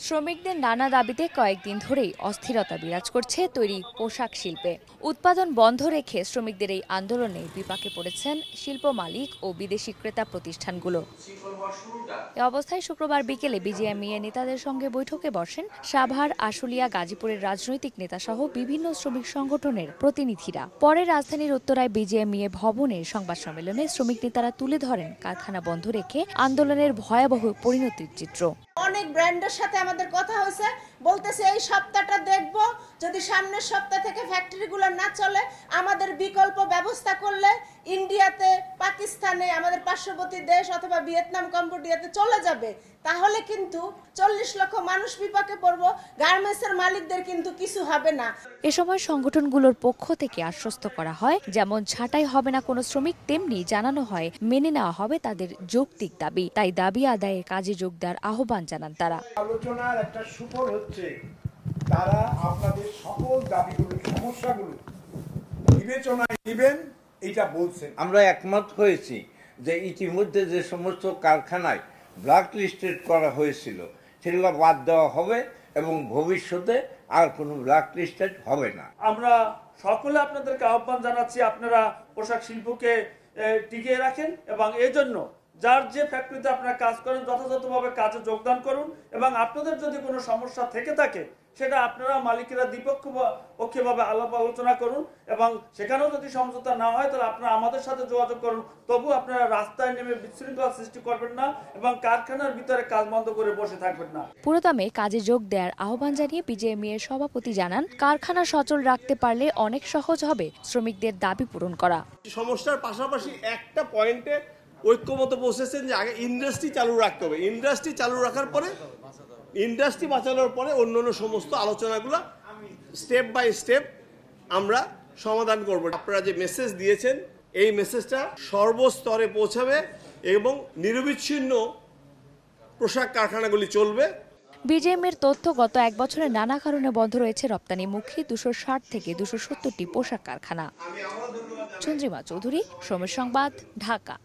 শ্রমিকদের নানা দাবিতে কয়েকদিন ধরেই অস্থিরতা বিরাজ করছে তৈরি পোশাক শিল্পে। উৎপাদন বন্ধ রেখে শ্রমিকদের এই আন্দোলনে বিপাকে পড়েছেন শিল্প মালিক ও বিদেশি ক্রেতা প্রতিষ্ঠানগুলো। এ অবস্থায় শুক্রবার বিকেলে বিজিএমইএ নেতাদের সঙ্গে বৈঠকে বসেন সাভার, আশুলিয়া, গাজীপুরের রাজনৈতিক নেতাসহ বিভিন্ন শ্রমিক সংগঠনের প্রতিনিধিরা। পরে রাজধানীর উত্তরায় বিজিএমইএ ভবনের সংবাদ সম্মেলনে শ্রমিক নেতারা তুলে ধরেন কারখানা বন্ধ রেখে আন্দোলনের ভয়াবহ পরিণতির চিত্র। অনেক ব্র্যান্ডের সাথে আমাদের কথা হয়েছে, বলতেছে এই সপ্তাহটা দেখব, যদি সামনের সপ্তাহ থেকে ফ্যাক্টরিগুলো না চলে আমাদের বিকল্প ব্যবস্থা করলে ইন্ডিয়াতে, পাকিস্তানে, আমাদের পার্শ্ববর্তী দেশ অথবা ভিয়েতনাম, কম্বোডিয়াতে চলে যাবে, তাহলে কিন্তু 40 লক্ষ মানুষ বিপাকে পড়বো। গার্মেন্টসের মালিকদের কিন্তু কিছু হবে না। এ সময় সংগঠনগুলোর পক্ষ থেকে আশ্বস্ত করা হয়, যেমন ছাঁটাই হবে না কোনো শ্রমিক, তেমনি জানানো হয় মেনে নেওয়া হবে তাদের যৌক্তিক দাবি। তাই দাবি আদায়ে কাজে যোগ দেওয়ার আহ্বান জানান তারা। আলোচনার একটা সুফল হচ্ছে, তারা আপনাদের সকল দাবিগুলো, সমস্যাগুলো বিবেচনায় নেবেন, এটা বলছেন। আমরা একমত হয়েছি যে ইতিমধ্যে যে সমস্ত কারখানায় ব্ল্যাক লিস্টেড করা হয়েছিল সেগুলো বাদ দেওয়া হবে এবং ভবিষ্যতে আর কোনো ব্ল্যাক লিস্টেড হবে না। আমরা সকলে আপনাদেরকে আহ্বান জানাচ্ছি, আপনারা পোশাক শিল্পকে টিকিয়ে রাখেন এবং এই জন্য যার যে ফ্যাক্টরিতে আপনারা কাজ করেন যথাযথভাবে কাজে যোগদান করুন এবং আপনাদের যদি কোনো সমস্যা থেকে থাকে সেটা আপনারা মালিকেরা দ্বিপক্ষীয়ভাবে আলাপ আলোচনা করুন এবং সেখানেও যদি সমঝোতা না হয় তাহলে আপনারা আমাদের সাথে যোগাযোগ করুন। তবু আপনারা রাস্তায় নেমে বিশৃঙ্খলা সৃষ্টি করবেন না এবং কারখানার ভিতরে কাজ বন্ধ করে বসে থাকবেন না। পুরোদমে কাজে যোগ দেওয়ার আহ্বান জানিয়ে বিজিএমইএর সভাপতি জানান, কারখানা সচল রাখতে পারলে অনেক সহজ হবে শ্রমিকদের দাবি পূরণ করা। সমস্যার পাশাপাশি একটা পয়েন্টে ঐক্যমত পৌঁছেছেন যে আগে ইন্ডাস্ট্রি চালু রাখতে হবে। ইন্ডাস্ট্রি চালু রাখার পরে, ইন্ডাস্ট্রি বাঁচানোর পরে অন্যান্য সমস্ত আলোচনাগুলো স্টেপ বাই স্টেপ আমরা সমাধান করব। আপনারা যে মেসেজ দিয়েছেন এই মেসেজটা সর্বস্তরে পৌঁছাবে এবং নিরবিচ্ছিন্ন পোশাক কারখানাগুলি চলবে। বিজিএমইএর তথ্য, গত এক বছরে নানা কারণে বন্ধ রয়েছে রপ্তানিমুখী 260 থেকে 270টি পোশাক কারখানা। চন্দ্রিমা চৌধুরী, সময় সংবাদ, ঢাকা।